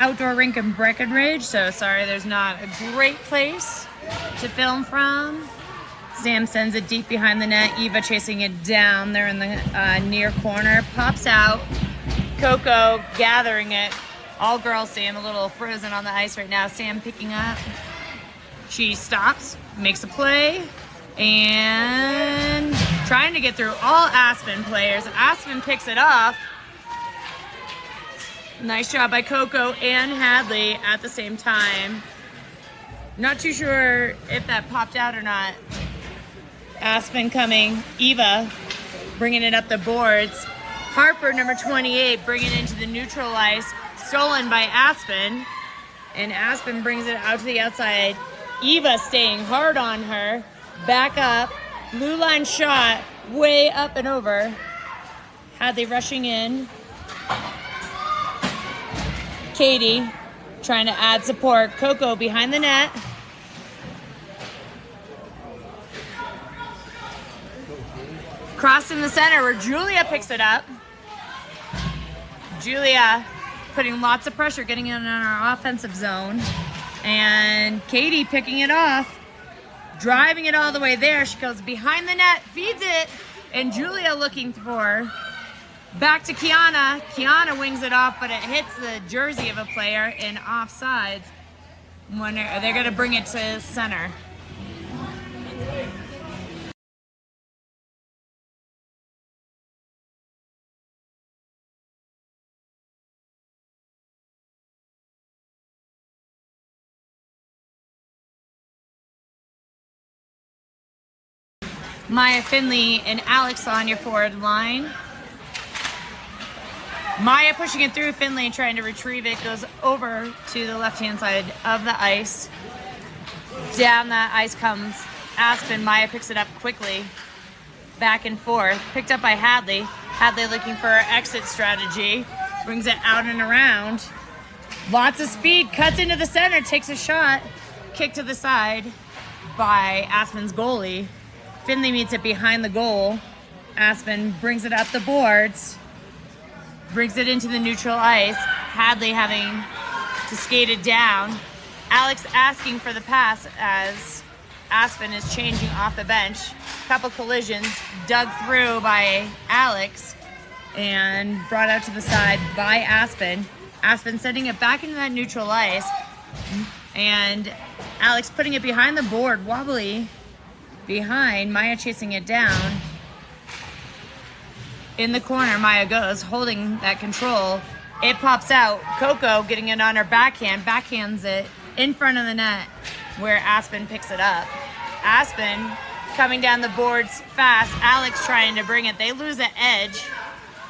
outdoor rink in Breckenridge, so sorry there's not a great place to film from. Sam sends it deep behind the net. Eva chasing it down there in the near corner. Pops out. Coco gathering it. All girls. Sam a little frozen on the ice right now. Sam picking up. She stops, makes a play, and trying to get through all Aspen players. Aspen picks it off. Nice job by Coco and Hadley at the same time. Not too sure if that popped out or not. Aspen coming. Eva bringing it up the boards. Harper, number 28, bringing it into the neutral ice. Stolen by Aspen. And Aspen brings it out to the outside. Eva staying hard on her. Back up. Blue line shot. Way up and over. Hadley rushing in. Katie trying to add support. Coco behind the net. Cross in the center where Julia picks it up. Julia putting lots of pressure, getting in on our offensive zone. And Katie picking it off. Driving it all the way there. She goes behind the net, feeds it. And Julia looking for. Back to Kiana. Kiana wings it off, but it hits the jersey of a player in offsides. They're going to bring it to center. Maya Finley and Alex on your forward line. Maya pushing it through. Finley trying to retrieve it. Goes over to the left-hand side of the ice. Down that ice comes Aspen. Maya picks it up quickly. Back and forth. Picked up by Hadley. Hadley looking for her exit strategy. Brings it out and around. Lots of speed. Cuts into the center. Takes a shot. Kick to the side by Aspen's goalie. Finley meets it behind the goal. Aspen brings it up the boards. Brings it into the neutral ice. Hadley having to skate it down. Alex asking for the pass as Aspen is changing off the bench. Couple collisions dug through by Alex and brought out to the side by Aspen. Aspen sending it back into that neutral ice. And Alex putting it behind the board, wobbly behind. Maya chasing it down. In the corner, Maya goes, holding that control. It pops out. Coco getting it on her backhand, backhands it in front of the net where Aspen picks it up. Aspen coming down the boards fast. Alex trying to bring it. They lose the edge.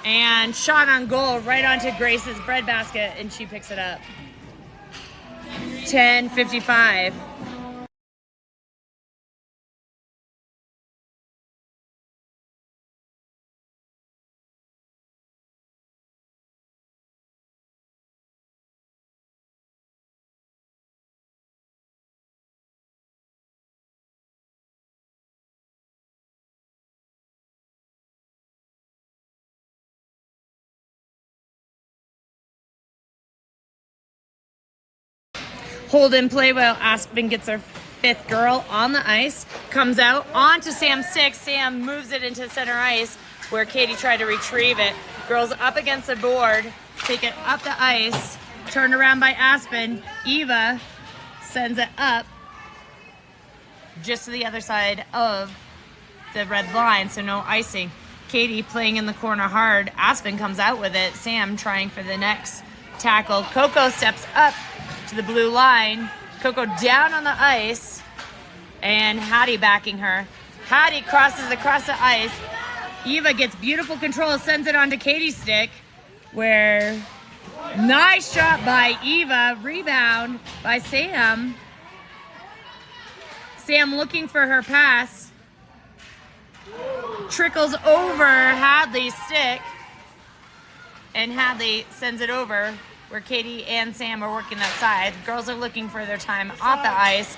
And shot on goal right onto Grace's breadbasket, and she picks it up. 10:55. Hold in play while Aspen gets her fifth girl on the ice. Comes out onto Sam's stick. Sam moves it into center ice where Katie tried to retrieve it. Girls up against the board. Take it up the ice. Turned around by Aspen. Eva sends it up just to the other side of the red line, so no icing. Katie playing in the corner hard. Aspen comes out with it. Sam trying for the next tackle. Coco steps up to the blue line. Coco down on the ice, and Hattie backing her. Hattie crosses across the ice. Eva gets beautiful control, sends it onto Katie's stick, where nice shot by Eva, rebound by Sam. Sam looking for her pass. Trickles over Hadley's stick, and Hadley sends it over where Katie and Sam are working that side. Girls are looking for their time off the ice.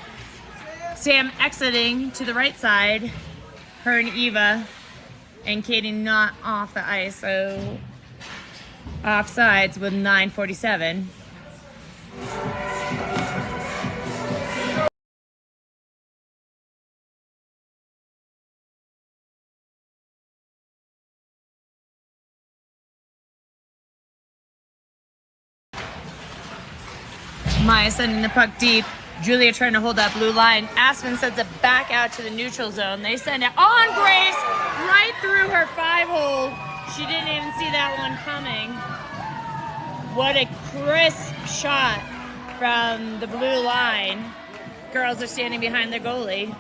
Sam exiting to the right side. Her and Eva, and Katie not off the ice, so offsides with 9:47. Maya sending the puck deep. Julia trying to hold that blue line. Aspen sends it back out to the neutral zone. They send it on Grace, right through her 5-hole. She didn't even see that one coming. What a crisp shot from the blue line. Girls are standing behind their goalie.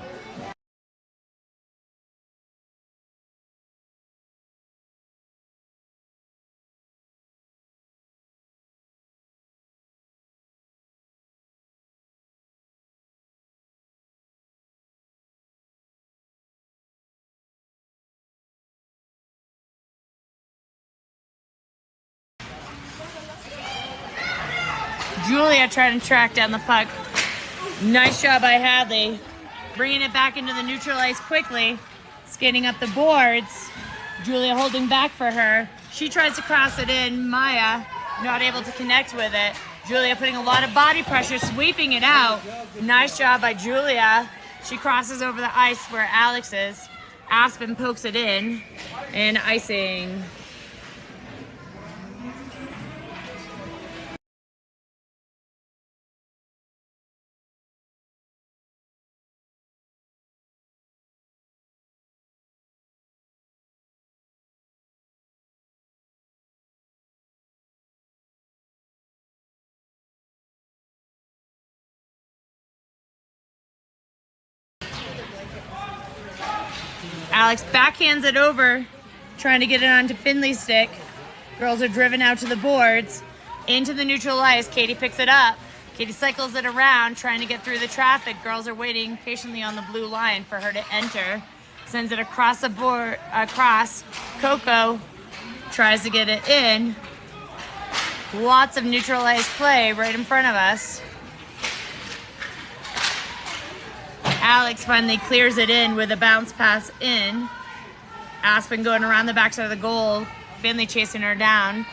Julia trying to track down the puck. Nice job by Hadley. Bringing it back into the neutral ice quickly. Skating up the boards. Julia holding back for her. She tries to cross it in. Maya not able to connect with it. Julia putting a lot of body pressure, sweeping it out. Nice job by Julia. She crosses over the ice where Alex is. Aspen pokes it in. And icing. Alex backhands it over, trying to get it onto Finley's stick. Girls are driven out to the boards, into the neutral ice. Katie picks it up. Katie cycles it around, trying to get through the traffic. Girls are waiting patiently on the blue line for her to enter. Sends it across the board, across. Coco tries to get it in. Lots of neutral ice play right in front of us. Alex finally clears it in with a bounce pass in. Aspen going around the backside of the goal. Finley chasing her down.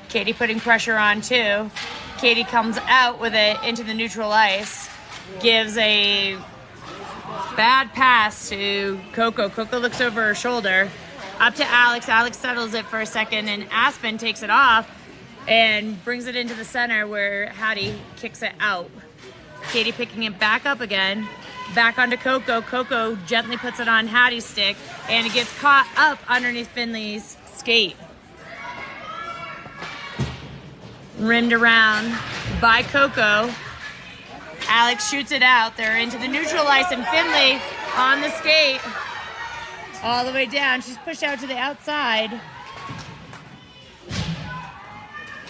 Katie putting pressure on too. Katie comes out with it into the neutral ice. Gives a bad pass to Coco. Coco looks over her shoulder. Up to Alex. Alex settles it for a second and Aspen takes it off and brings it into the center where Hattie kicks it out. Katie picking it back up again. Back onto Coco. Coco gently puts it on Hattie's stick and it gets caught up underneath Finley's skate. Rimmed around by Coco. Alex shoots it out. They're into the neutral ice and Finley on the skate. All the way down. She's pushed out to the outside.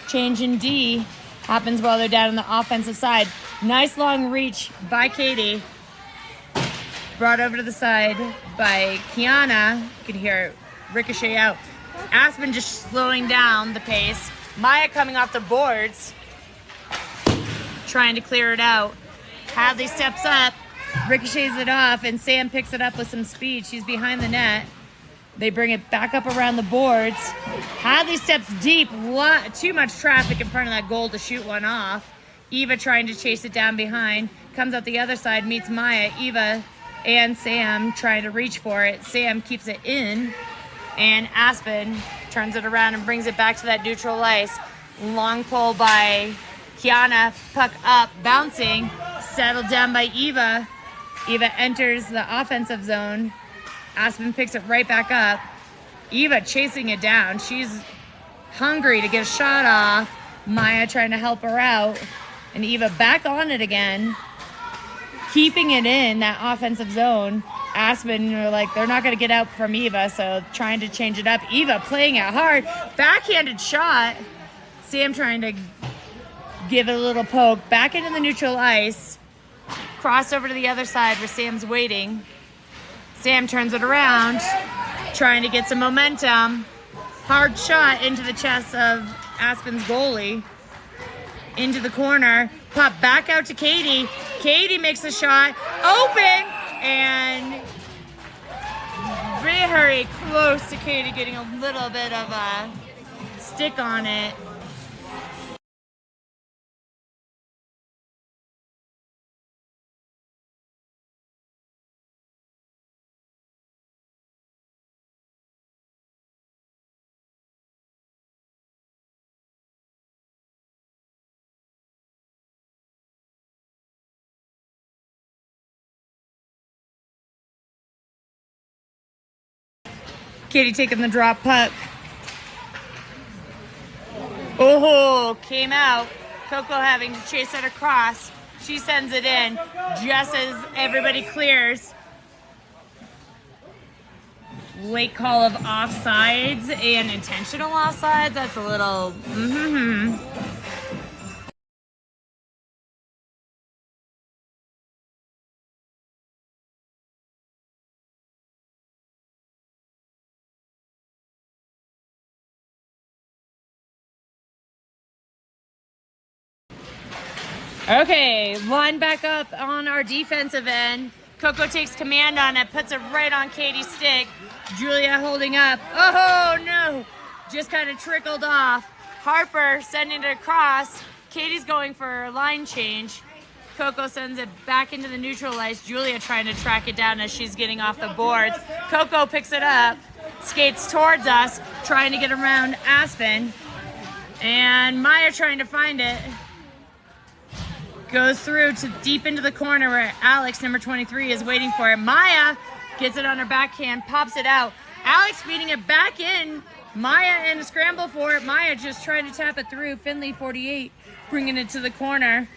Change in D happens while they're down on the offensive side. Nice long reach by Katie. Brought over to the side by Kiana. You can hear it ricochet out. Aspen just slowing down the pace. Maya coming off the boards. Trying to clear it out. Hadley steps up. Ricochets it off and Sam picks it up with some speed. She's behind the net. They bring it back up around the boards. Hadley steps deep. Too much traffic in front of that goal to shoot one off. Eva trying to chase it down behind. Comes out the other side, meets Maya. Eva and Sam trying to reach for it. Sam keeps it in. And Aspen turns it around and brings it back to that neutral ice. Long pull by Kiana. Puck up, bouncing. Settled down by Eva. Eva enters the offensive zone. Aspen picks it right back up. Eva chasing it down. She's hungry to get a shot off. Maya trying to help her out. And Eva back on it again. Keeping it in that offensive zone. Aspen are like, they're not going to get out from Eva, so trying to change it up. Eva playing it hard. Backhanded shot. Sam trying to give it a little poke. Back into the neutral ice. Cross over to the other side where Sam's waiting. Sam turns it around. Trying to get some momentum. Hard shot into the chest of Aspen's goalie. Into the corner. Pop back out to Katie. Katie makes a shot. Open! And very close to Katie getting a little bit of a stick on it. Katie taking the drop puck. Oh, came out. Coco having to chase it across. She sends it in just as everybody clears. Late call of offsides and intentional offsides. That's a little. Okay, line back up on our defensive end. Coco takes command on it, puts it right on Katie's stick. Julia holding up. Oh no! Just kind of trickled off. Harper sending it across. Katie's going for a line change. Coco sends it back into the neutral ice. Julia trying to track it down as she's getting off the boards. Coco picks it up, skates towards us, trying to get around Aspen. And Maya trying to find it. Goes through to deep into the corner where Alex, number 23, is waiting for it. Maya gets it on her backhand, pops it out. Alex feeding it back in. Maya in a scramble for it. Maya just trying to tap it through. Finley, 48, bringing it to the corner.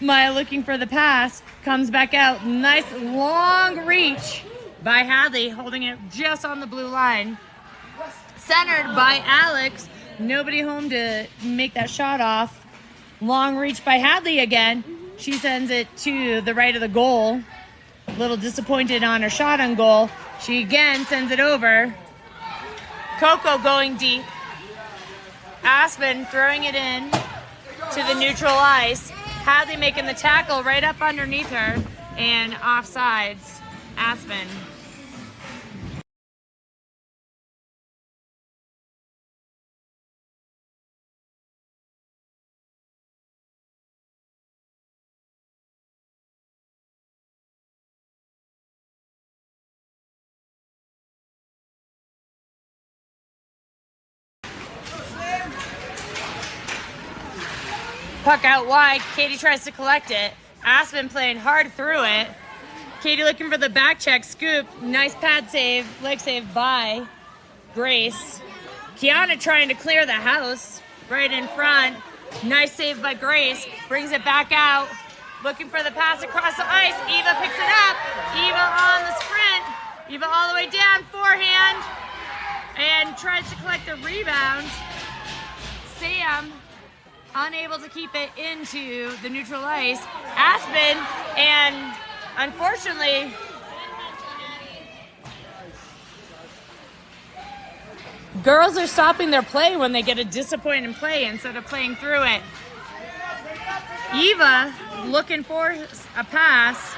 Maya looking for the pass. Comes back out. Nice long reach by Hadley, holding it just on the blue line. Centered by Alex. Nobody home to make that shot off. Long reach by Hadley again. She sends it to the right of the goal. A little disappointed on her shot on goal. She again sends it over. Coco going deep. Aspen throwing it in to the neutral ice. Hadley making the tackle right up underneath her. And offsides, Aspen. Puck out wide. Katie tries to collect it. Aspen playing hard through it. Katie looking for the back check. Scoop. Nice pad save. Leg save by Grace. Kiana trying to clear the house right in front. Nice save by Grace. Brings it back out. Looking for the pass across the ice. Eva picks it up. Eva on the sprint. Eva all the way down. Forehand. And tries to collect the rebound. Sam unable to keep it into the neutral ice. Aspen, and unfortunately, girls are stopping their play when they get a disappointing play instead of playing through it. Eva looking for a pass,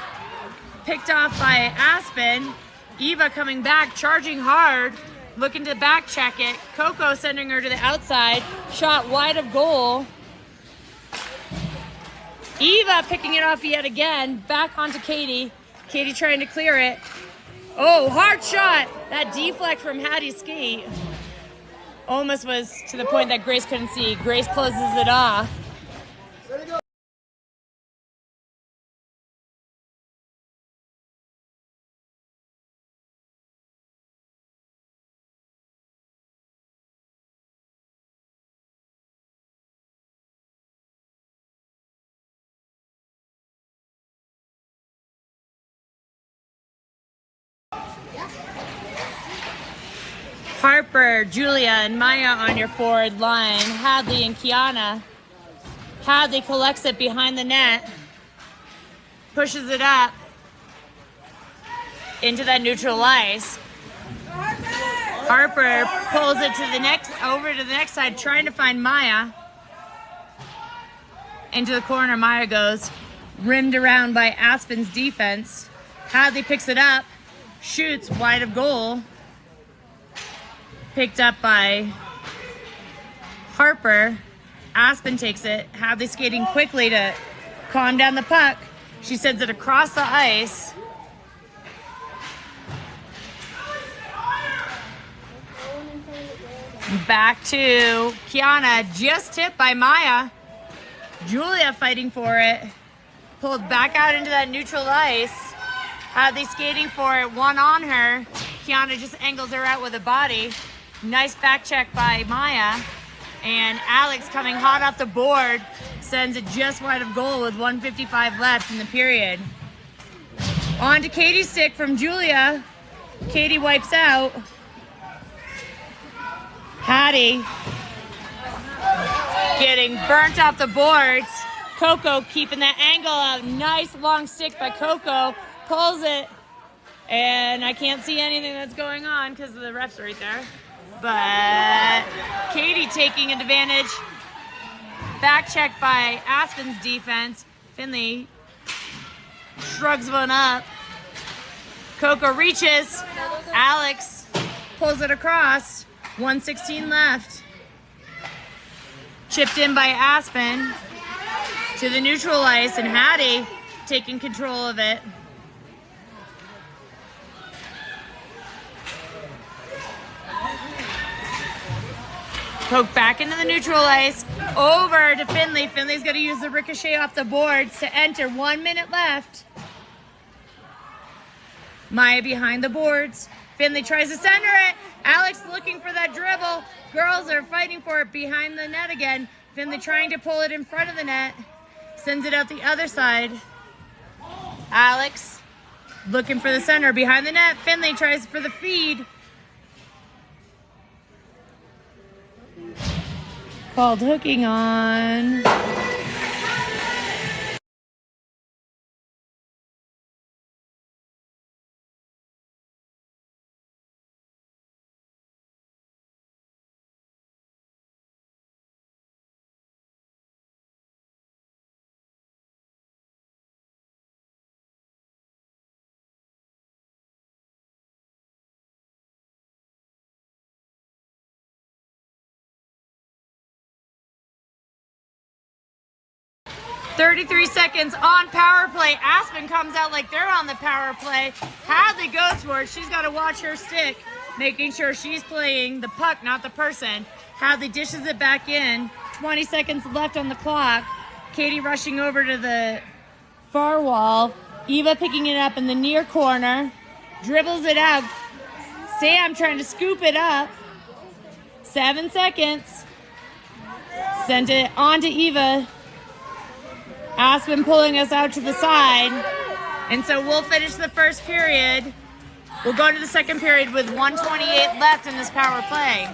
picked off by Aspen. Eva coming back, charging hard, looking to back check it. Coco sending her to the outside, shot wide of goal. Eva picking it off yet again, back onto Katie. Katie trying to clear it. Oh, hard shot. That deflect from Hattie's skate almost was to the point that Grace couldn't see. Grace closes it off. Harper, Julia, and Maya on your forward line. Hadley and Kiana. Hadley collects it behind the net. Pushes it up into that neutral ice. Harper pulls it to over to the next side, trying to find Maya. Into the corner, Maya goes. Rimmed around by Aspen's defense. Hadley picks it up. Shoots wide of goal. Picked up by Harper. Aspen takes it. Hadley skating quickly to calm down the puck. She sends it across the ice. Back to Kiana. Just tipped by Maya. Julia fighting for it. Pulled back out into that neutral ice. Hadley skating for it. One on her. Kiana just angles her out with a body. Nice back check by Maya. And Alex, coming hot off the board, sends it just wide of goal with 1:55 left in the period. On to Katie's stick from Julia. Katie wipes out. Hattie getting burnt off the boards. Coco keeping that angle out. Nice long stick by Coco. Pulls it. And I can't see anything that's going on because the ref's right there. But Katie taking advantage. Back check by Aspen's defense. Finley shrugs one up. Coco reaches. Alex pulls it across. 1:16 left. Chipped in by Aspen to the neutral ice, and Hattie taking control of it. Poke back into the neutral ice, over to Finley. Finley's going to use the ricochet off the boards to enter. 1 minute left. Maya behind the boards. Finley tries to center it. Alex looking for that dribble. Girls are fighting for it behind the net again. Finley trying to pull it in front of the net. Sends it out the other side. Alex looking for the center behind the net. Finley tries for the feed. Called hooking on. .33 seconds on power play. Aspen comes out like they're on the power play. Hadley goes for it. She's got to watch her stick, making sure she's playing the puck, not the person. Hadley dishes it back in. 20 seconds left on the clock. Katie rushing over to the far wall. Eva picking it up in the near corner. Dribbles it out. Sam trying to scoop it up. 7 seconds. Sent it on to Eva. Aspen pulling us out to the side. And so we'll finish the first period. We'll go to the second period with 1:28 left in this power play.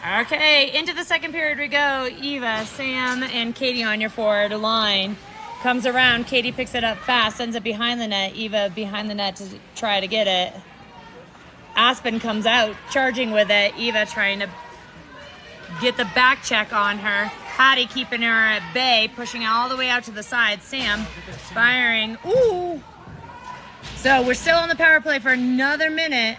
Okay, into the second period we go. Eva, Sam, and Katie on your forward line. Comes around, Katie picks it up fast, sends it behind the net. Eva behind the net to try to get it. Aspen comes out, charging with it. Eva trying to get the back check on her. Hattie keeping her at bay, pushing all the way out to the side. Sam firing. Ooh! So we're still on the power play for another minute.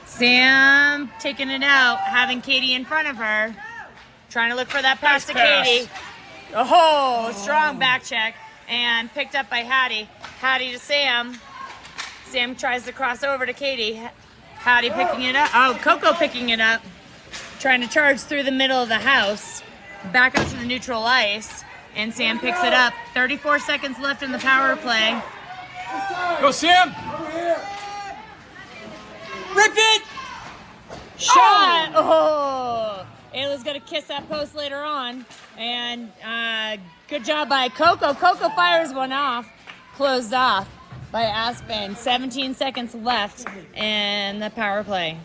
Sam taking it out, having Katie in front of her. Trying to look for that pass to Katie. Oh, strong back check. And picked up by Hattie. Hattie to Sam. Sam tries to cross over to Katie. Hattie picking it up. Oh, Coco picking it up. Trying to charge through the middle of the house. Back up to the neutral ice. And Sam picks it up. 34 seconds left in the power play. Go, Sam! Rip it! Shot! Oh! Ayla's going to kiss that post later on. And good job by Coco. Coco fires one off. Closed off by Aspen. 17 seconds left in the power play.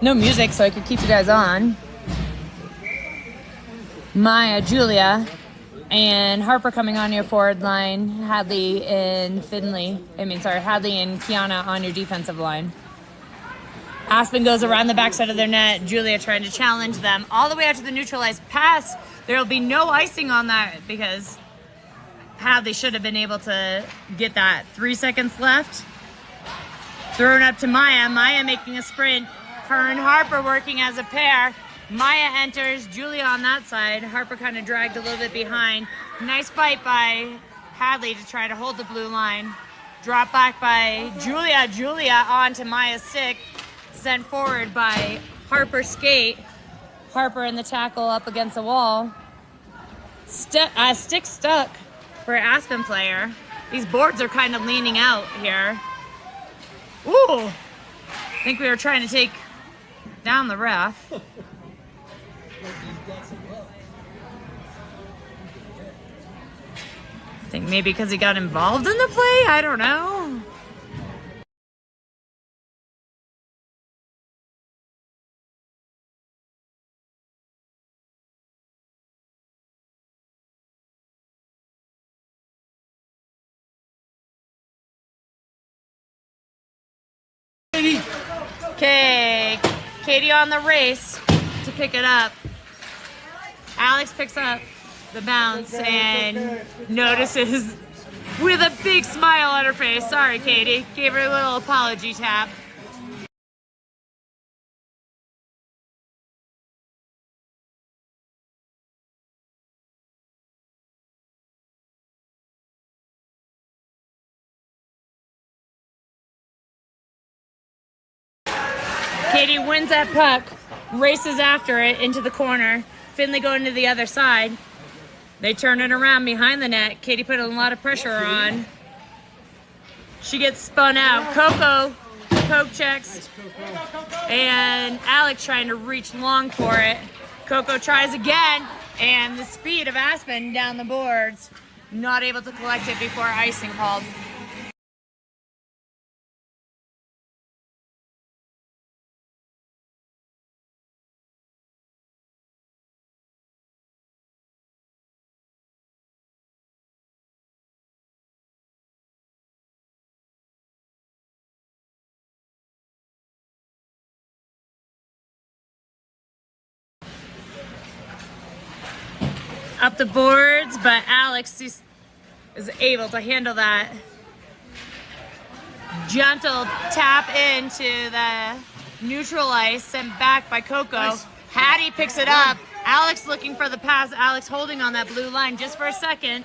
No music, so I could keep you guys on. Maya, Julia, and Harper coming on your forward line. Hadley and Hadley and Kiana on your defensive line. Aspen goes around the backside of their net. Julia trying to challenge them all the way out to the neutralized pass. There will be no icing on that because Hadley should have been able to get that. 3 seconds left. Thrown up to Maya. Maya making a sprint. Her and Harper working as a pair. Maya enters, Julia on that side. Harper kind of dragged a little bit behind. Nice fight by Hadley to try to hold the blue line. Drop back by Julia. Julia onto Maya's stick. Sent forward by Harper skate. Harper in the tackle up against the wall. Stick stuck for Aspen player. These boards are kind of leaning out here. Ooh! I think we were trying to take down the ref. I think maybe because he got involved in the play? I don't know. Okay, Katie on the race to pick it up. Alex picks up the bounce and notices with a big smile on her face. Sorry, Katie. Gave her a little apology tap. Katie wins that puck, races after it into the corner. Finley going to the other side. They turn it around behind the net. Katie put a lot of pressure on. She gets spun out. Coco poke checks. And Alex trying to reach long for it. Coco tries again. And the speed of Aspen down the boards. Not able to collect it before icing called. Up the boards, but Alex is able to handle that. Gentle tap into the neutral ice, sent back by Coco. Nice. Hattie picks it up. Alex looking for the pass. Alex holding on that blue line just for a second.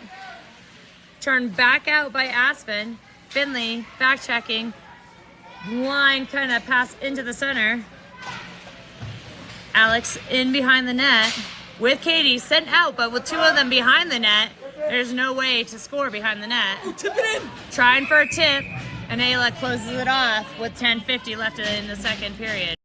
Turned back out by Aspen. Finley back checking. Line kind of pass into the center. Alex in behind the net. With Katie sent out, but with two of them behind the net, there's no way to score behind the net. Tip it in. Trying for a tip, and Ayla closes it off with 10:50 left in the second period.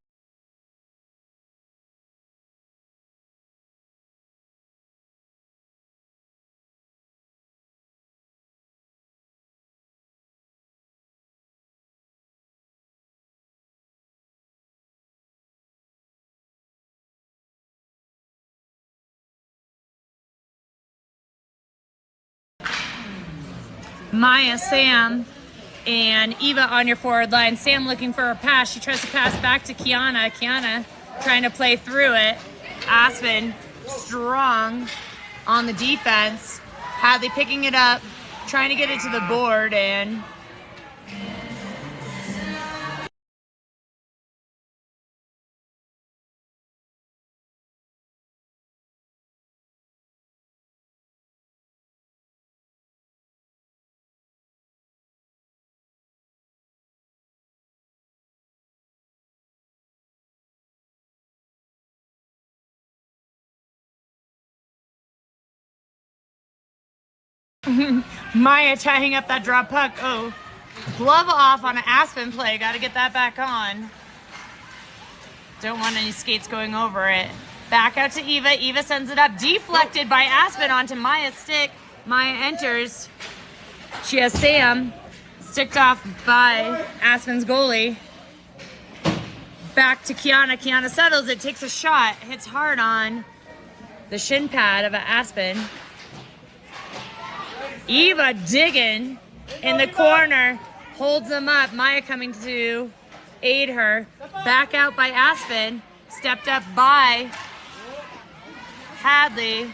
Maya, Sam, and Eva on your forward line. Sam looking for a pass. She tries to pass back to Kiana. Kiana trying to play through it. Aspen strong on the defense. Hadley picking it up, trying to get it to the board, and Maya tying up that drop puck. Oh, glove off on an Aspen play. Got to get that back on. Don't want any skates going over it. Back out to Eva. Eva sends it up. Deflected by Aspen onto Maya's stick. Maya enters. She has Sam sticked off by Aspen's goalie. Back to Kiana. Kiana settles it. Takes a shot. Hits hard on the shin pad of Aspen. Eva digging in the corner, holds them up. Maya coming to aid her. Back out by Aspen, stepped up by Hadley.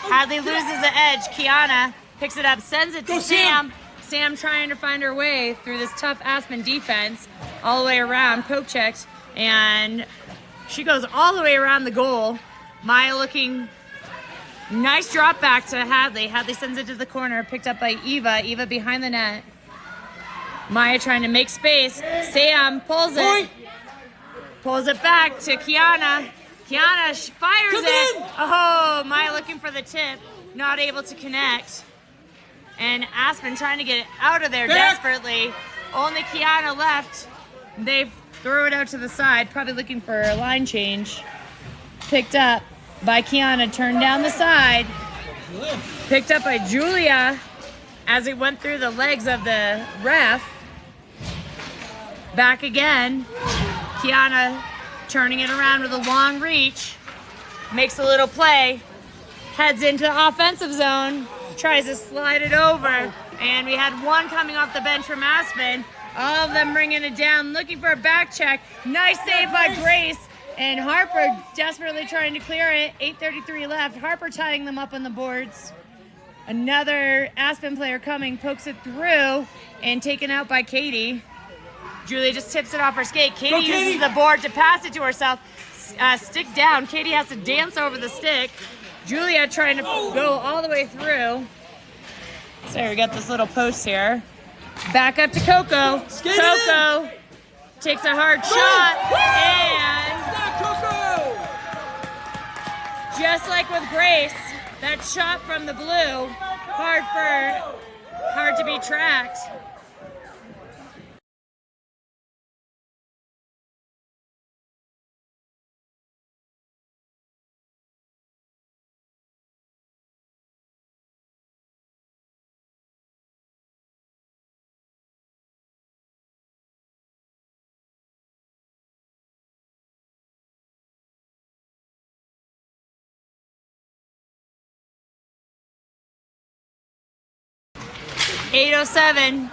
Hadley loses the edge. Kiana picks it up, sends it to Sam. Sam trying to find her way through this tough Aspen defense, all the way around, poke checked, and she goes all the way around the goal. Maya looking. Nice drop back to Hadley. Hadley sends it to the corner, picked up by Eva. Eva behind the net. Maya trying to make space. Sam pulls it. Pulls it back to Kiana. Kiana fires it. Oh, Maya looking for the tip. Not able to connect. And Aspen trying to get it out of there desperately. Only Kiana left. They throw it out to the side, probably looking for a line change. Picked up by Kiana, turned down the side, picked up by Julia as it went through the legs of the ref. Back again, Kiana turning it around with a long reach, makes a little play, heads into the offensive zone, tries to slide it over, and we had one coming off the bench from Aspen. All of them bringing it down, looking for a back check. Nice save by Grace. And Harper desperately trying to clear it. 8:33 left. Harper tying them up on the boards. Another Aspen player coming, pokes it through, and taken out by Katie. Julia just tips it off her skate. Katie uses the board to pass it to herself. Stick down. Katie has to dance over the stick. Julia trying to go all the way through. So we got this little post here. Back up to Coco. Coco takes a hard shot, and just like with Grace, that shot from the blue, hard to be tracked. .807.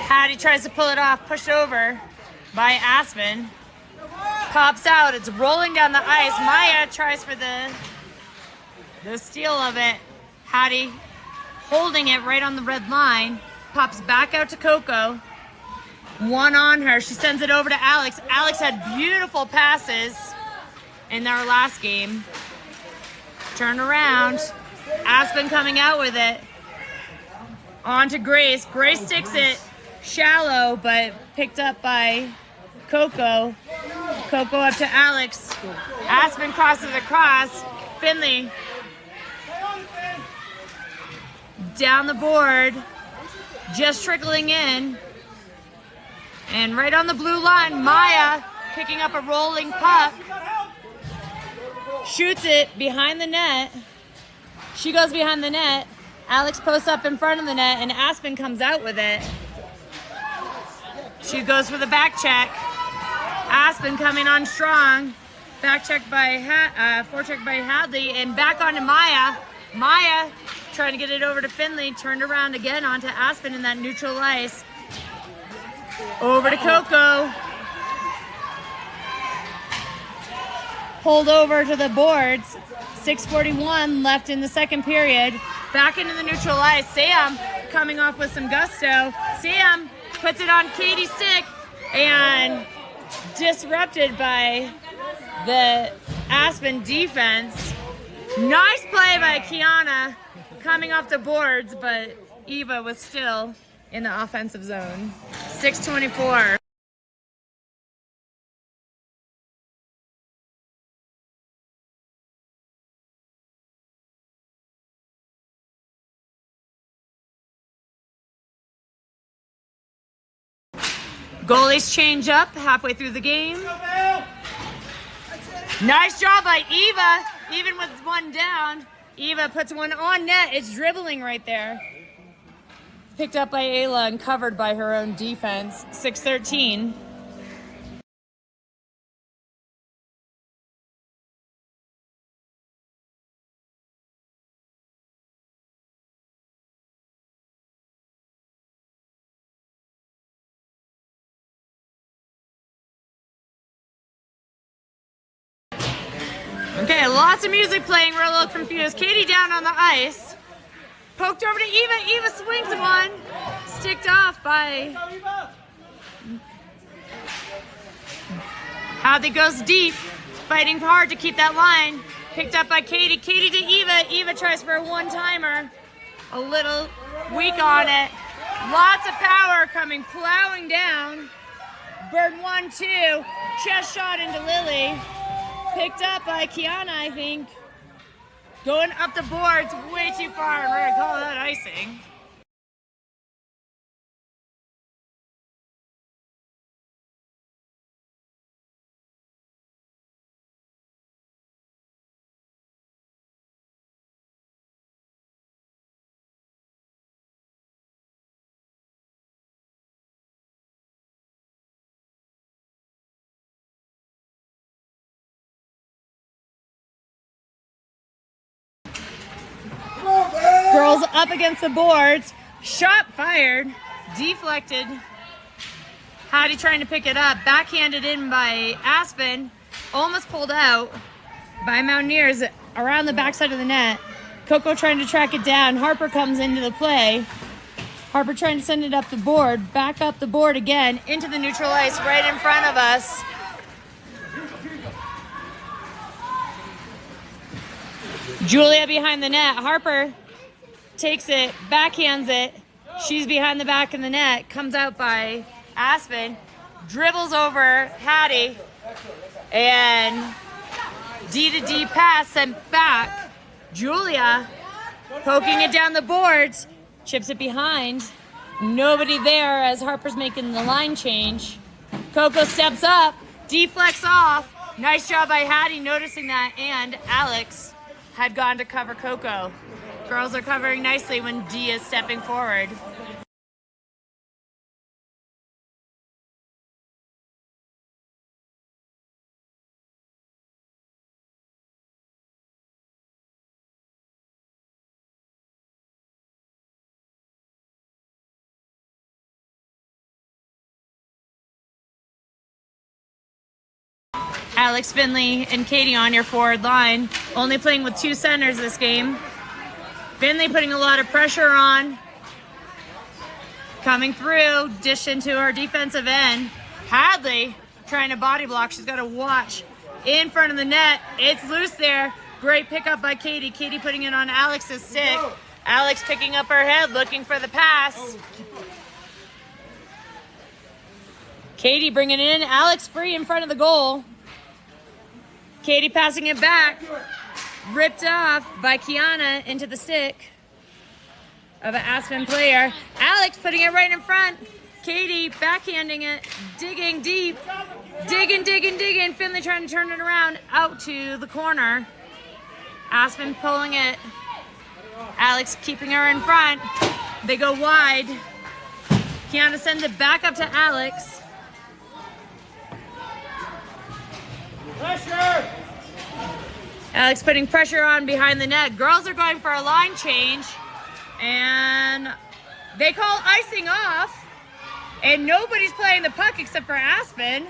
Hattie tries to pull it off, pushed over by Aspen. Pops out, it's rolling down the ice. Maya tries for the steal of it. Hattie holding it right on the red line. Pops back out to Coco. One on her, she sends it over to Alex. Alex had beautiful passes in their last game. Turn around, Aspen coming out with it. On to Grace. Grace sticks it shallow, but picked up by Coco. Coco up to Alex. Aspen crosses across. Finley down the board, just trickling in. And right on the blue line, Maya picking up a rolling puck. Shoots it behind the net. She goes behind the net. Alex posts up in front of the net, and Aspen comes out with it. She goes for the back check. Aspen coming on strong. Back check by forecheck by Hadley, and back onto Maya. Maya trying to get it over to Finley. Turned around again onto Aspen in that neutral ice. Over to Coco. Pulled over to the boards. 6:41 left in the second period. Back into the neutral ice. Sam coming off with some gusto. Sam puts it on Katie's stick and disrupted by the Aspen defense. Nice play by Kiana coming off the boards, but Eva was still in the offensive zone. 6:24. Goalies change up halfway through the game. Nice job by Eva, even with one down. Eva puts one on net. It's dribbling right there. Picked up by Ayla and covered by her own defense. 6:13. Okay, lots of music playing. We're a little confused. Katie down on the ice. Poked over to Eva. Eva swings one. Sticked off by... Hadley goes deep. Fighting hard to keep that line. Picked up by Katie. Katie to Eva. Eva tries for a one-timer. A little weak on it. Lots of power coming, plowing down. Bird 1-2. Chest shot into Lily. Picked up by Kiana, I think. Going up the boards way too far, and we're going to call that icing. Girls up against the boards. Shot fired. Deflected. Hattie trying to pick it up. Backhanded in by Aspen. Almost pulled out by Mountaineers around the backside of the net. Coco trying to track it down. Harper comes into the play. Harper trying to send it up the board. Back up the board again. Into the neutral ice right in front of us. Julia behind the net. Harper takes it, backhands it. She's behind the back of the net. Comes out by Aspen. Dribbles over Hattie. And D-to-D pass sent back. Julia poking it down the boards. Chips it behind. Nobody there as Harper's making the line change. Coco steps up. Deflects off. Nice job by Hattie noticing that. And Alex had gone to cover Coco. Girls are covering nicely when D is stepping forward. Alex Finley and Katie on your forward line. Only playing with two centers this game. Finley putting a lot of pressure on. Coming through, dish into our defensive end. Hadley trying to body block. She's got to watch in front of the net. It's loose there. Great pickup by Katie. Katie putting it on Alex's stick. Alex picking up her head, looking for the pass. Katie bringing it in. Alex free in front of the goal. Katie passing it back. Ripped off by Kiana into the stick of an Aspen player. Alex putting it right in front. Katie backhanding it, digging deep. Digging. Finley trying to turn it around out to the corner. Aspen pulling it. Alex keeping her in front. They go wide. Kiana sends it back up to Alex. Pressure! Alex putting pressure on behind the net. Girls are going for a line change. And they call icing off. And nobody's playing the puck except for Aspen.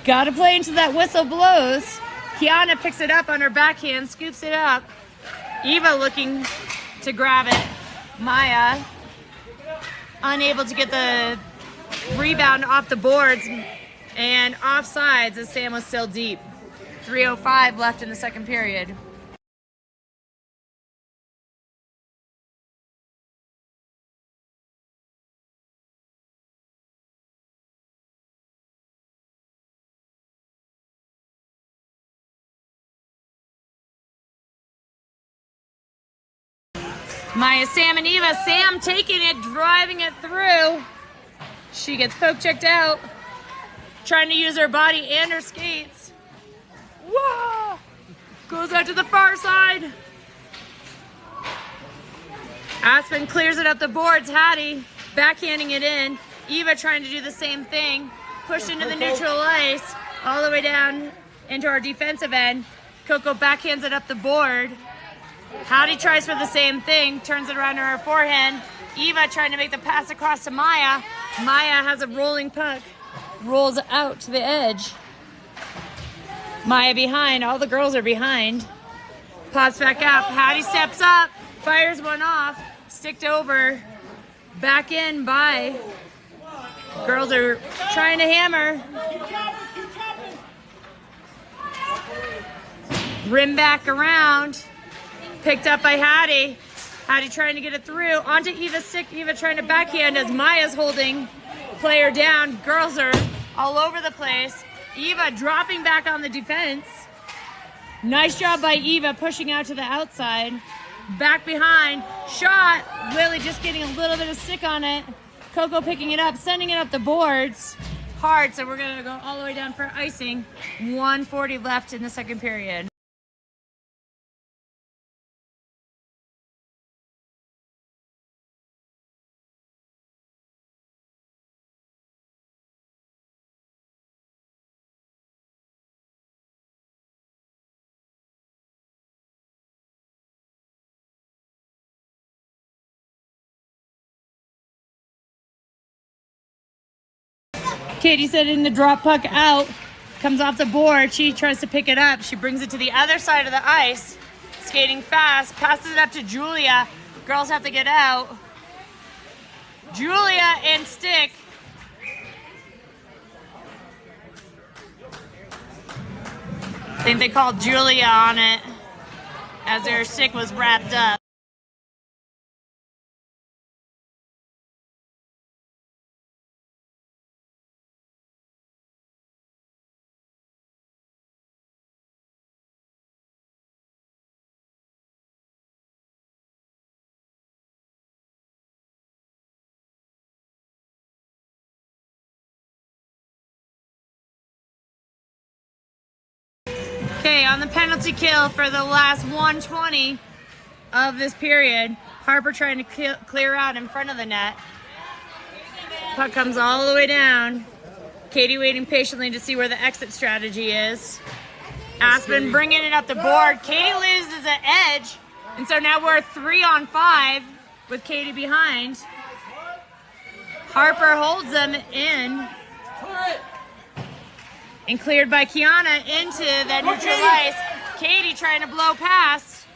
Gotta play until that whistle blows. Kiana picks it up on her backhand, scoops it up. Eva looking to grab it. Maya unable to get the rebound off the boards and offsides as Sam was still deep. 3:05 left in the second period. Maya, Sam, and Eva. Sam taking it, driving it through. She gets poke checked out, trying to use her body and her skates. Whoa! Goes out to the far side. Aspen clears it up the boards. Hattie backhanding it in. Eva trying to do the same thing. Pushed into the neutral ice, all the way down into our defensive end. Coco backhands it up the board. Hattie tries for the same thing, turns it around to her forehand. Eva trying to make the pass across to Maya. Maya has a rolling puck, rolls out to the edge. Maya behind, all the girls are behind. Pops back up, Hattie steps up, fires one off, sticked over, back in by. Girls are trying to hammer. Rim back around. Picked up by Hattie. Hattie trying to get it through. Onto Eva's stick. Eva trying to backhand as Maya's holding player down. Girls are all over the place. Eva dropping back on the defense. Nice job by Eva pushing out to the outside. Back behind. Shot. Lily just getting a little bit of stick on it. Coco picking it up, sending it up the boards. Hard, so we're going to go all the way down for icing. 1:40 left in the second period. Katie setting the drop puck out, comes off the board. She tries to pick it up. She brings it to the other side of the ice, skating fast, passes it up to Julia. Girls have to get out. Julia and stick. I think they called Julia on it as their stick was wrapped up. Okay, on the penalty kill for the last 1:20 of this period, Harper trying to clear out in front of the net. Puck comes all the way down. Katie waiting patiently to see where the exit strategy is. Aspen bringing it up the board. Katie loses an edge, and so now we're 3-on-5 with Katie behind. Harper holds them in. And cleared by Kiana into that neutral ice. Katie trying to blow past.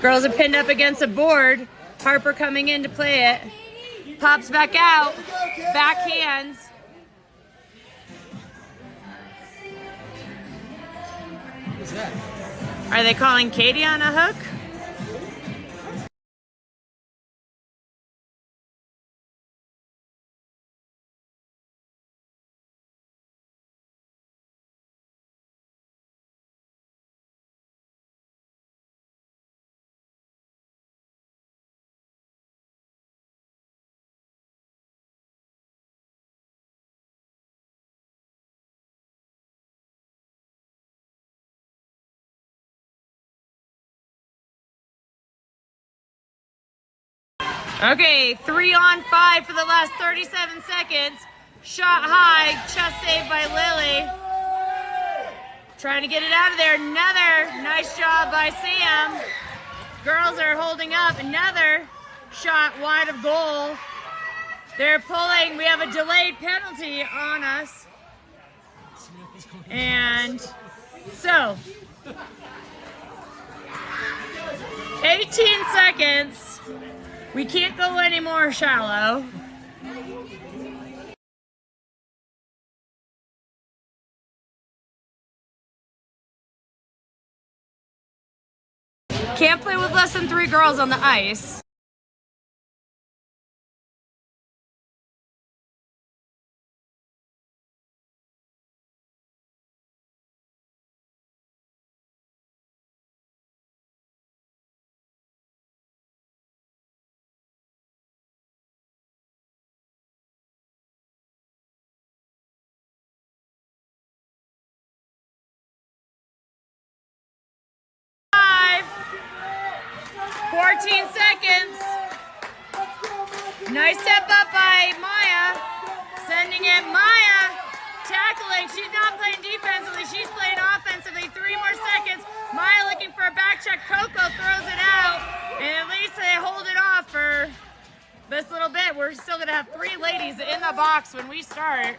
Girls are pinned up against the board. Harper coming in to play it. Pops back out. Backhands. What's that? Are they calling Katie on a hook? Okay, 3-on-5 for the last 37 seconds. Shot high, chest saved by Lily. Trying to get it out of there. Another nice job by Sam. Girls are holding up. Another shot wide of goal. They're pulling. We have a delayed penalty on us. And so, 18 seconds. We can't go any more shallow. Can't play with less than 3 girls on the ice. Five, 14 seconds. Nice step up by Maya. Sending it, Maya tackling. She's not playing defensively, she's playing offensively. 3 more seconds. Maya looking for a back check. Coco throws it out. And at least they hold it off for this little bit. We're still gonna have 3 ladies in the box when we start.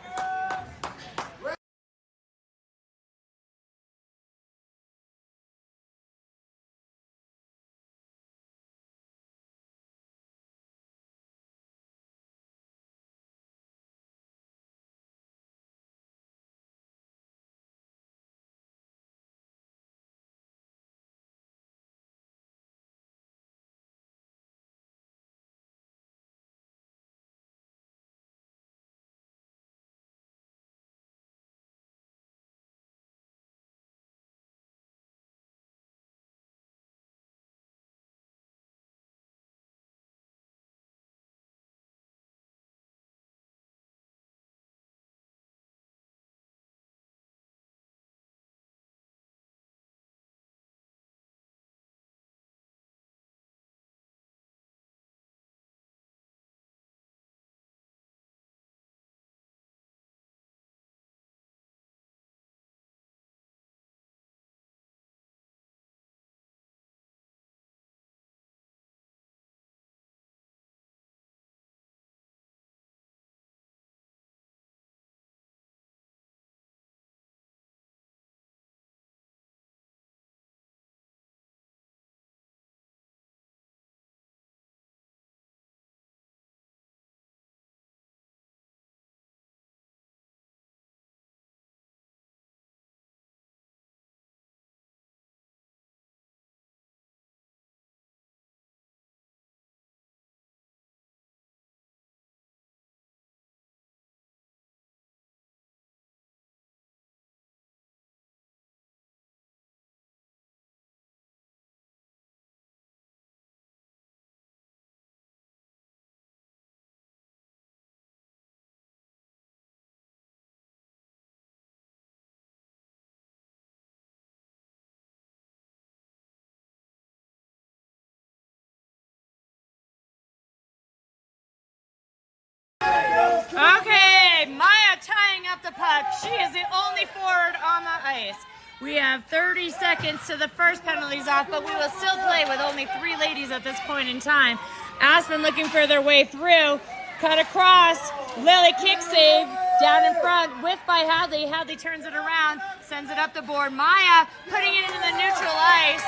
Okay, Maya tying up the puck. She is the only forward on the ice. We have 30 seconds to the first penalties off, but we will still play with only 3 ladies at this point in time. Aspen looking for their way through. Cut across. Lily kick save. Down in front. Whiff by Hadley. Hadley turns it around. Sends it up the board. Maya putting it into the neutral ice.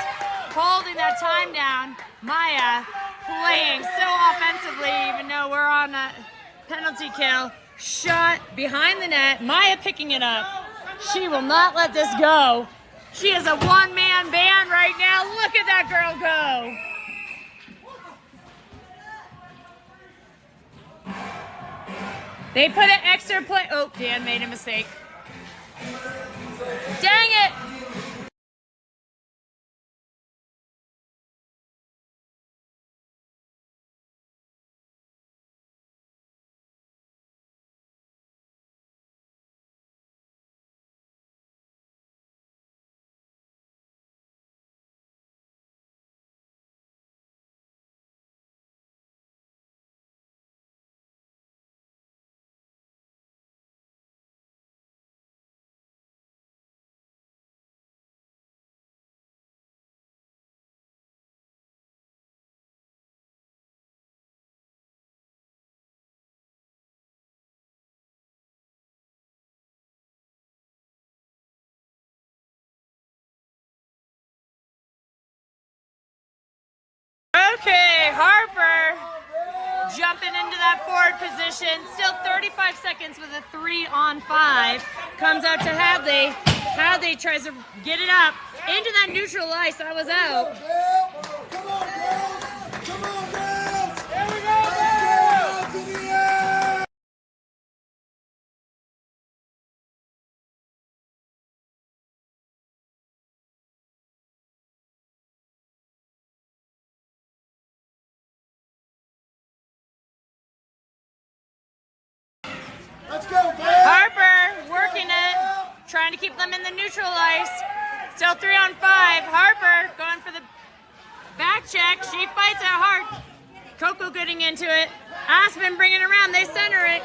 Holding that time down. Maya playing so offensively, even though we're on a penalty kill. Shot behind the net. Maya picking it up. She will not let this go. She is a one-man band right now. Look at that girl go. They put an extra play. Oh, Dan made a mistake. Dang it. that forward position. Still 35 seconds with a 3-on-5. Comes out to Hadley. Hadley tries to get it up into that neutral ice. That was out. Come on, girls! Come on, girls! Here we go, girls! To the end! Let's go, Vail! Harper working it, trying to keep them in the neutral ice. Still 3-on-5. Harper going for the back check. She fights it hard. Coco getting into it. Aspen bringing it around. They center it.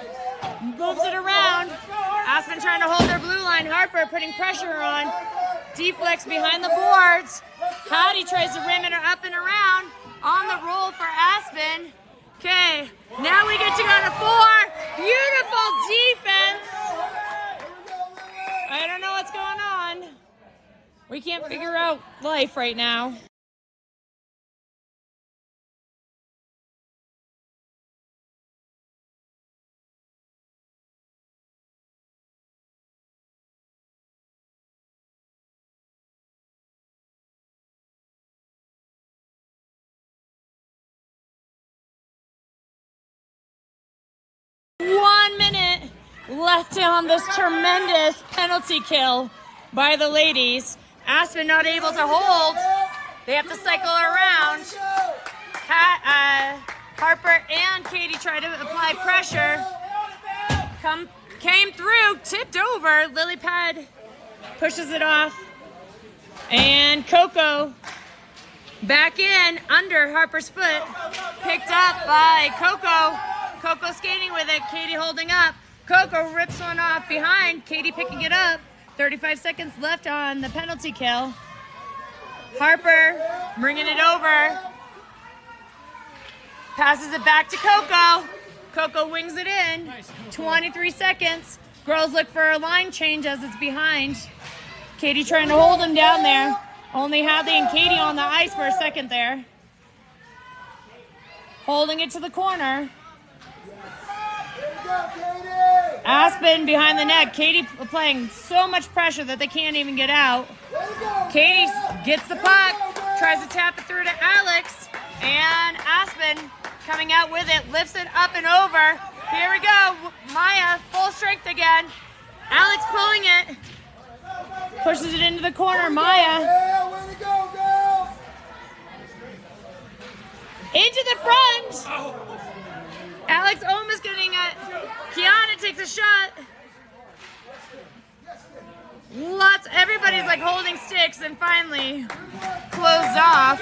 Moves it around. Aspen trying to hold their blue line. Harper putting pressure on. Deflects behind the boards. Hattie tries to rim it up and around. On the roll for Aspen. Okay, now we get to go to 4. Beautiful defense. I don't know what's going on. We can't figure out life right now. Left on this tremendous penalty kill by the ladies. Aspen not able to hold. They have to cycle around. Harper and Katie try to apply pressure. Came through, tipped over. Lily Pad pushes it off. And Coco back in under Harper's foot. Picked up by Coco. Coco skating with it. Katie holding up. Coco rips one off behind. Katie picking it up. 35 seconds left on the penalty kill. Harper bringing it over. Passes it back to Coco. Coco wings it in. 23 seconds. Girls look for a line change as it's behind. Katie trying to hold him down there. Only Hadley and Katie on the ice for a second there. Holding it to the corner. Aspen behind the net. Katie applying so much pressure that they can't even get out. Katie gets the puck, tries to tap it through to Alex, and Aspen coming out with it, lifts it up and over. Here we go. Maya, full strength again. Alex pulling it, pushes it into the corner. Maya into the front. Alex almost getting it. Kiana takes a shot. Everybody's like holding sticks and finally closed off.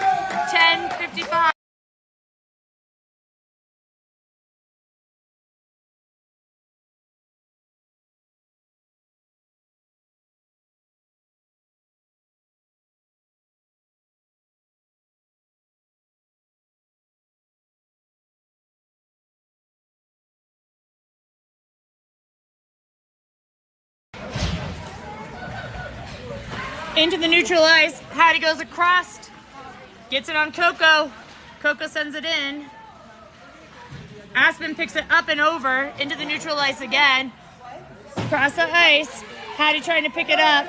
10:55. Into the neutral ice. Hattie goes across. Gets it on Coco. Coco sends it in. Aspen picks it up and over. Into the neutral ice again. Across the ice. Hattie trying to pick it up.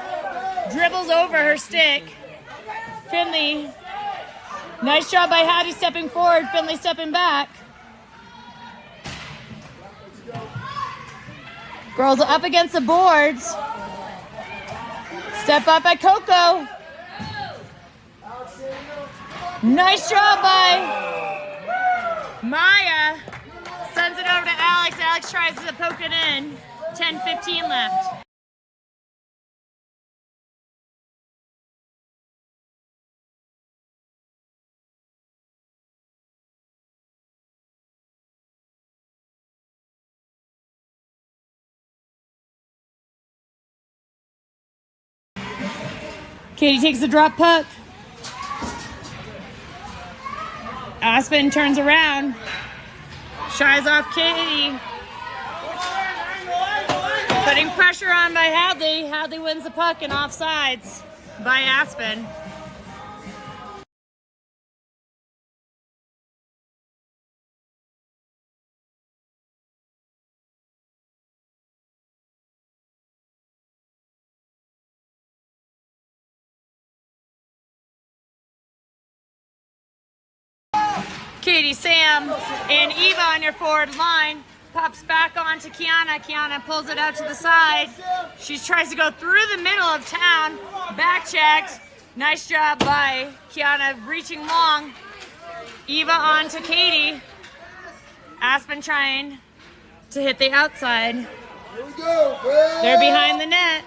Dribbles over her stick. Finley. Nice job by Hattie stepping forward. Finley stepping back. Girls up against the boards. Step up by Coco. Nice job by Maya. Sends it over to Alex. Alex tries to poke it in. 10:15 left. Katie takes the drop puck. Aspen turns around. Shies off Katie. Putting pressure on by Hadley. Hadley wins the puck and offsides by Aspen. Katie, Sam, and Eva on your forward line. Pops back onto Kiana. Kiana pulls it out to the side. She tries to go through the middle of town. Back checked. Nice job by Kiana reaching long. Eva onto Katie. Aspen trying to hit the outside. Here we go. They're behind the net.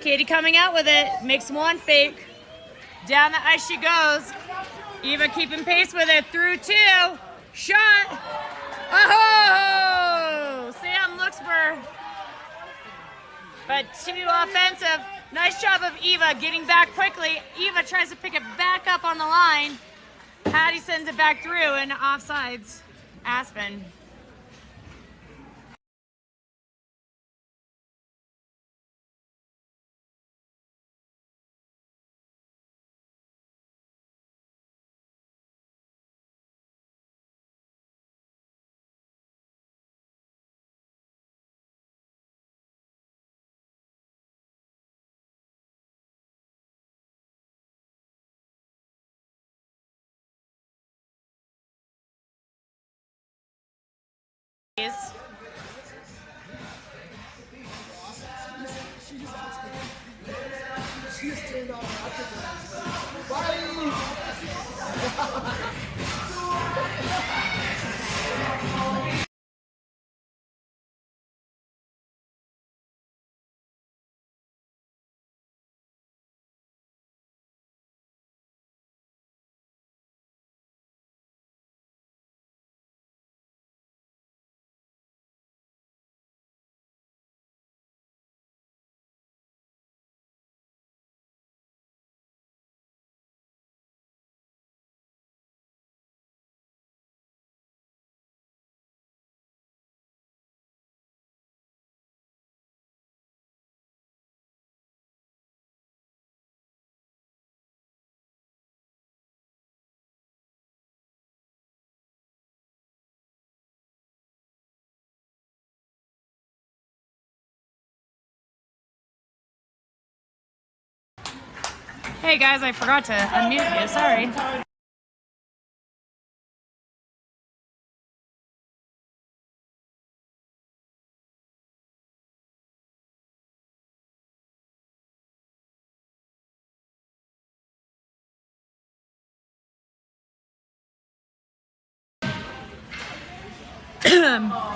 Katie coming out with it. Makes one fake. Down the ice she goes. Eva keeping pace with it. Through two. Shot. Oh! Sam looks for, but too offensive. Nice job of Eva getting back quickly. Eva tries to pick it back up on the line. Hattie sends it back through and offsides Aspen. She just turned off after. Bye. Hey guys, I forgot to unmute you, sorry.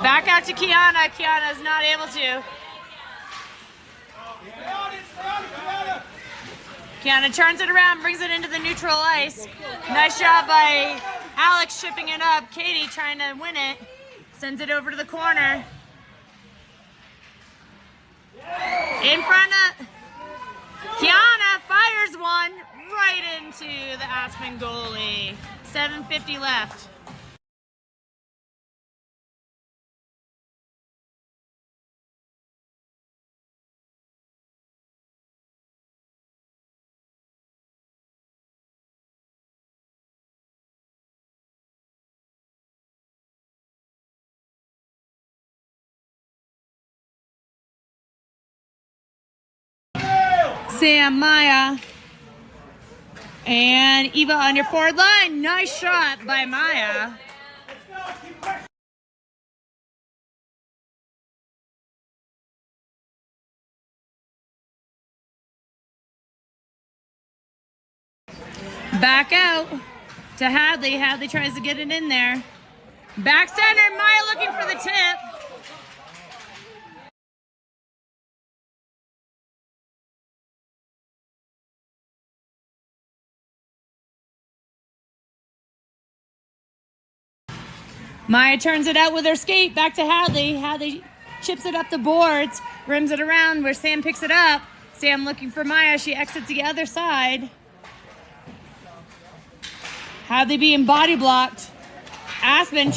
Back out to Kiana. Kiana's not able to. Kiana turns it around, brings it into the neutral ice. Nice job by Alex shipping it up. Katie trying to win it. Sends it over to the corner. In front of Kiana, fires one right into the Aspen goalie. 7:50 left. Sam, Maya, and Eva on your forward line. Nice shot by Maya. Back out to Hadley. Hadley tries to get it in there. Back center, Maya looking for the tip. Maya turns it out with her skate, back to Hadley. Hadley chips it up the boards, rims it around where Sam picks it up. Sam looking for Maya, she exits the other side. Hadley being body blocked. Aspen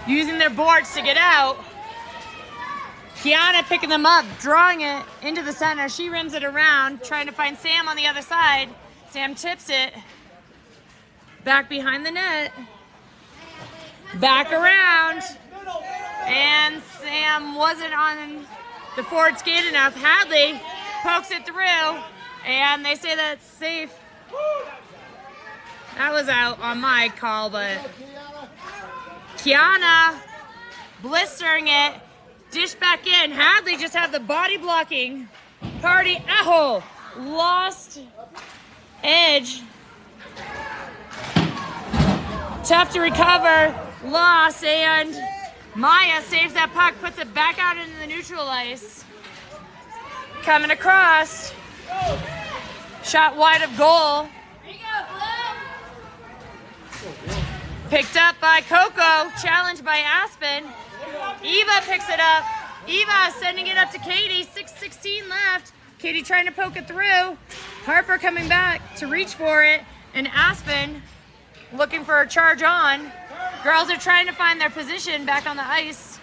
using their boards to get out. Kiana picking them up, drawing it into the center. She rims it around, trying to find Sam on the other side. Sam tips it back behind the net. Back around, and Sam wasn't on the forward skate enough. Hadley pokes it through, and they say that's safe. That was out on my call, but Kiana blistering it. Dish back in. Hadley just had the body blocking. Party. Aho. Lost edge. Tough to recover. Loss. And Maya saves that puck. Puts it back out into the neutral ice. Coming across. Shot wide of goal. Picked up by Coco. Challenged by Aspen. Eva picks it up. Eva sending it up to Katie. 6:16 left. Katie trying to poke it through. Harper coming back to reach for it. And Aspen looking for a charge on. Girls are trying to find their position back on the ice.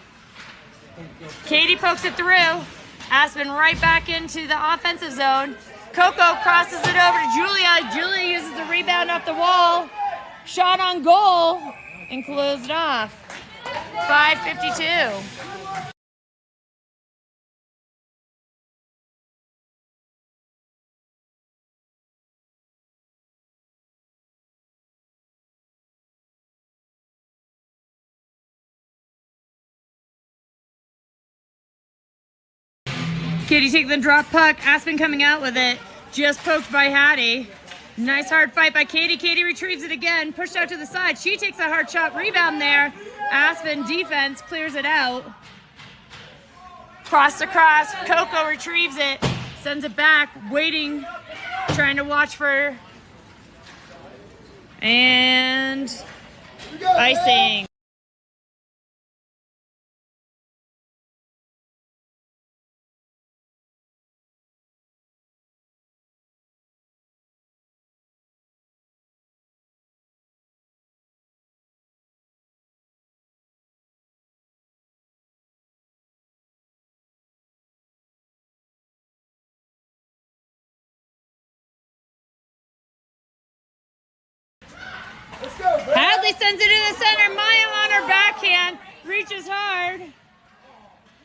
Katie pokes it through. Aspen right back into the offensive zone. Coco crosses it over to Julia. Julia uses the rebound off the wall. Shot on goal and closed off. 5:52. Katie taking the drop puck. Aspen coming out with it. Just poked by Hattie. Nice hard fight by Katie. Katie retrieves it again. Pushed out to the side. She takes a hard shot. Rebound there. Aspen defense clears it out. Cross to cross. Coco retrieves it. Sends it back. Waiting. Trying to watch for. And icing. Hadley sends it in the center. Maya on her backhand. Reaches hard.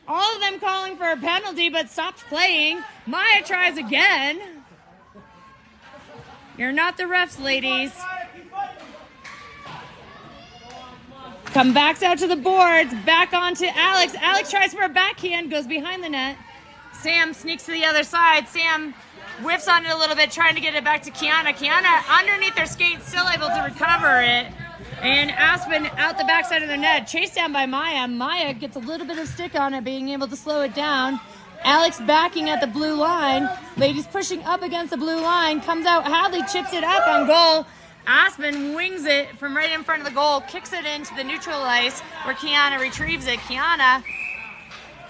All of them calling for a penalty, but stops playing. Maya tries again. You're not the refs, ladies. Come backs out to the boards. Back onto Alex. Alex tries for a backhand. Goes behind the net. Sam sneaks to the other side. Sam whiffs on it a little bit, trying to get it back to Kiana. Kiana underneath her skate, still able to recover it. And Aspen out the backside of the net, chased down by Maya. Maya gets a little bit of stick on it, being able to slow it down. Alex backing at the blue line. Ladies pushing up against the blue line. Comes out, Hadley chips it up on goal. Aspen wings it from right in front of the goal, kicks it into the neutral ice where Kiana retrieves it. Kiana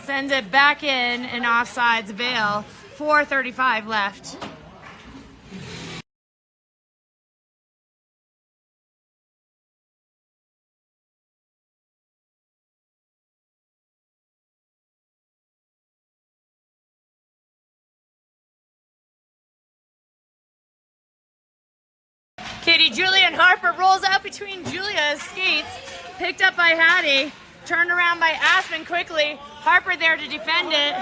sends it back in and offsides Vail. 4:35 left. Katie, Julia, and Harper rolls out between Julia's skates, picked up by Hattie, turned around by Aspen quickly. Harper there to defend it,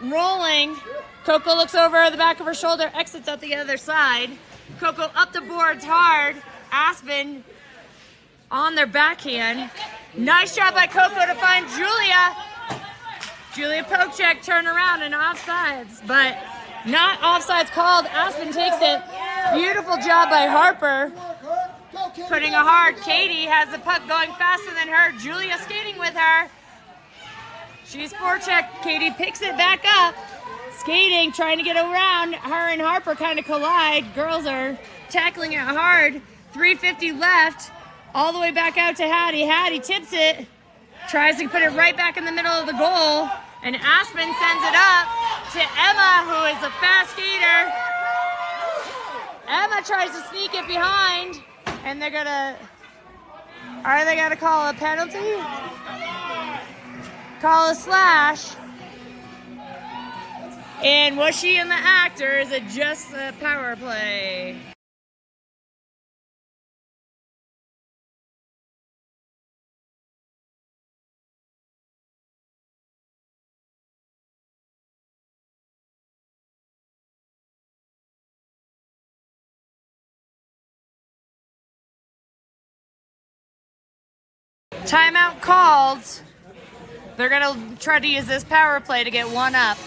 rolling. Coco looks over the back of her shoulder, exits out the other side. Coco up the boards hard. Aspen on their backhand. Nice job by Coco to find Julia. Julia poke check, turn around and offsides, but not offsides called. Aspen takes it. Beautiful job by Harper. Putting a hard. Katie has the puck going faster than her. Julia skating with her. She's forecheck. Katie picks it back up. Skating, trying to get around. Her and Harper kind of collide. Girls are tackling it hard. 3:50 left. All the way back out to Hattie. Hattie tips it. Tries to put it right back in the middle of the goal. And Aspen sends it up to Emma, who is a fast skater. Emma tries to sneak it behind. And they're gonna... Are they gonna call a penalty? Call a slash. And was she in the act, or is it just a power play? Timeout called. They're gonna try to use this power play to get one up.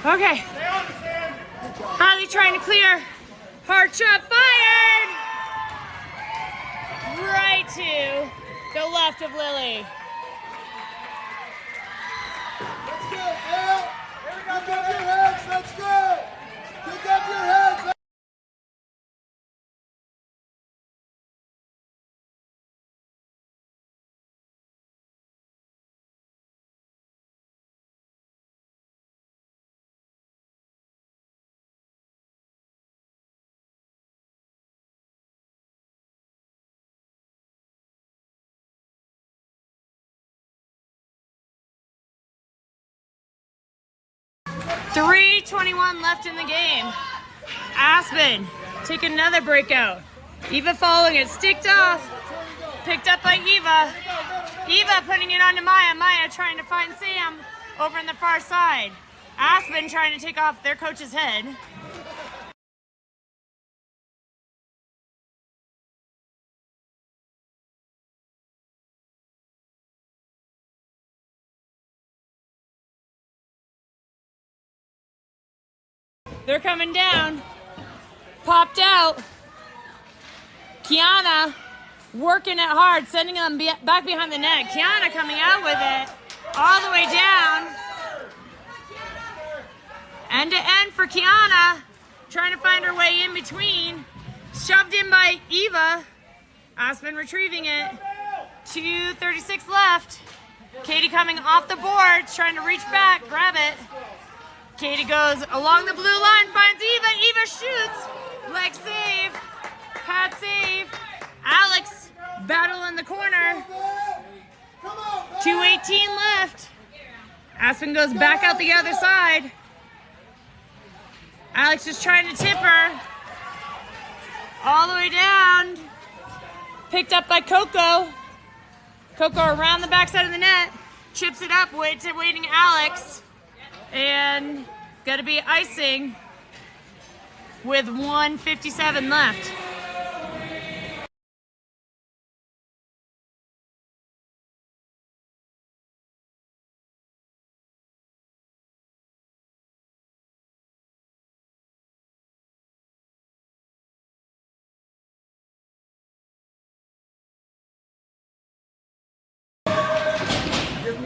Okay. Holly trying to clear. Hard shot fired! Right to the left of Lily. Let's go, Vail. Pick up your heads. Let's go. Pick up your heads. .321 left in the game. Aspen take another breakout. Eva following it, sticked off. Picked up by Eva. Eva putting it on to Maya. Maya trying to find Sam over on the far side. Aspen trying to take off their coach's head. They're coming down. Popped out. Kiana working it hard, sending them back behind the net. Kiana coming out with it all the way down. End to end for Kiana. Trying to find her way in between. Shoved in by Eva. Aspen retrieving it. 2:36 left. Katie coming off the boards, trying to reach back, grab it. Katie goes along the blue line, finds Eva. Eva shoots. Leg save. Pad save. Alex battle in the corner. 2:18 left. Aspen goes back out the other side. Alex is trying to tip her. All the way down. Picked up by Coco. Coco around the backside of the net. Chips it up, waiting Alex. And got to be icing with 1:57 left.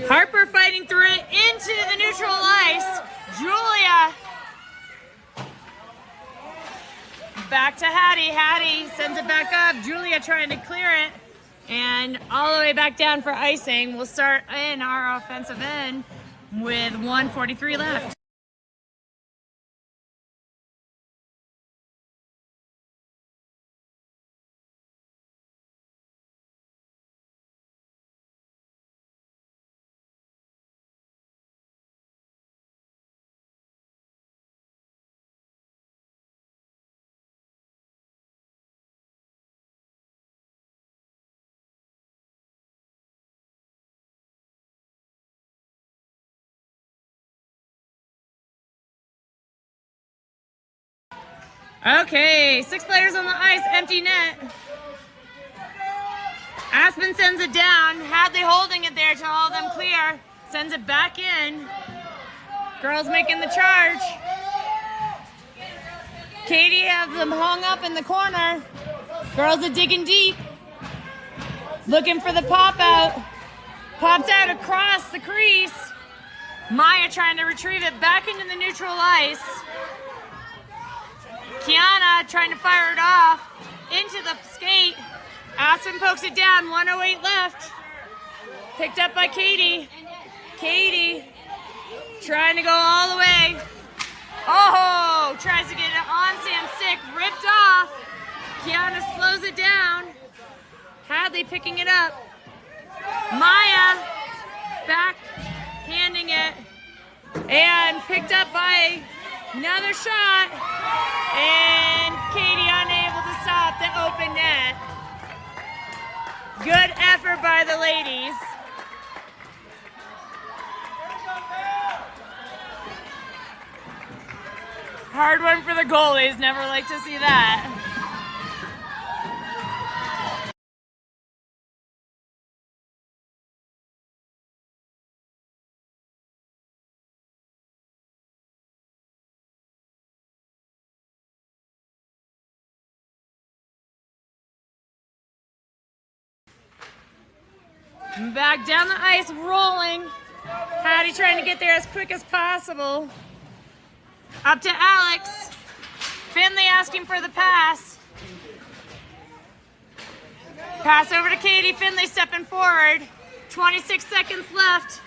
Harper fighting through it into the neutral ice. Julia back to Hattie. Hattie sends it back up. Julia trying to clear it. And all the way back down for icing. We'll start in our offensive end with 1:43 left. Okay, 6 players on the ice, empty net. Aspen sends it down. Hadley holding it there to all of them clear. Sends it back in. Girls making the charge. Katie has them hung up in the corner. Girls are digging deep. Looking for the pop out. Pops out across the crease. Maya trying to retrieve it back into the neutral ice. Kiana trying to fire it off into the skate. Aspen pokes it down, 1:08 left. Picked up by Katie. Katie trying to go all the way. Oh, tries to get it on Sam's stick, ripped off. Kiana slows it down. Hadley picking it up. Maya back handing it and picked up by another shot. And Katie unable to stop the open net. Good effort by the ladies. Hard one for the goalies, never like to see that. Back down the ice, rolling. Hattie trying to get there as quick as possible. Up to Alex. Finley asking for the pass. Pass over to Katie. Finley stepping forward. 26 seconds left.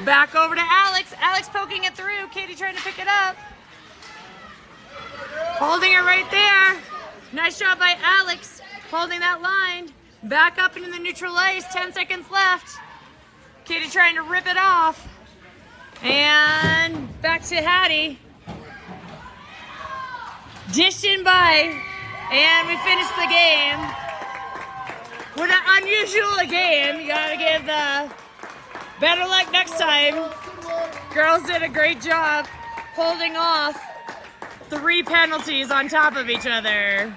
Back over to Alex. Alex poking it through. Katie trying to pick it up. Holding it right there. Nice job by Alex. Holding that line. Back up into the neutral ice. 10 seconds left. Katie trying to rip it off. And back to Hattie. Dished in by. And we finished the game. With an unusual game. You gotta give the better luck next time. Girls did a great job holding off 3 penalties on top of each other.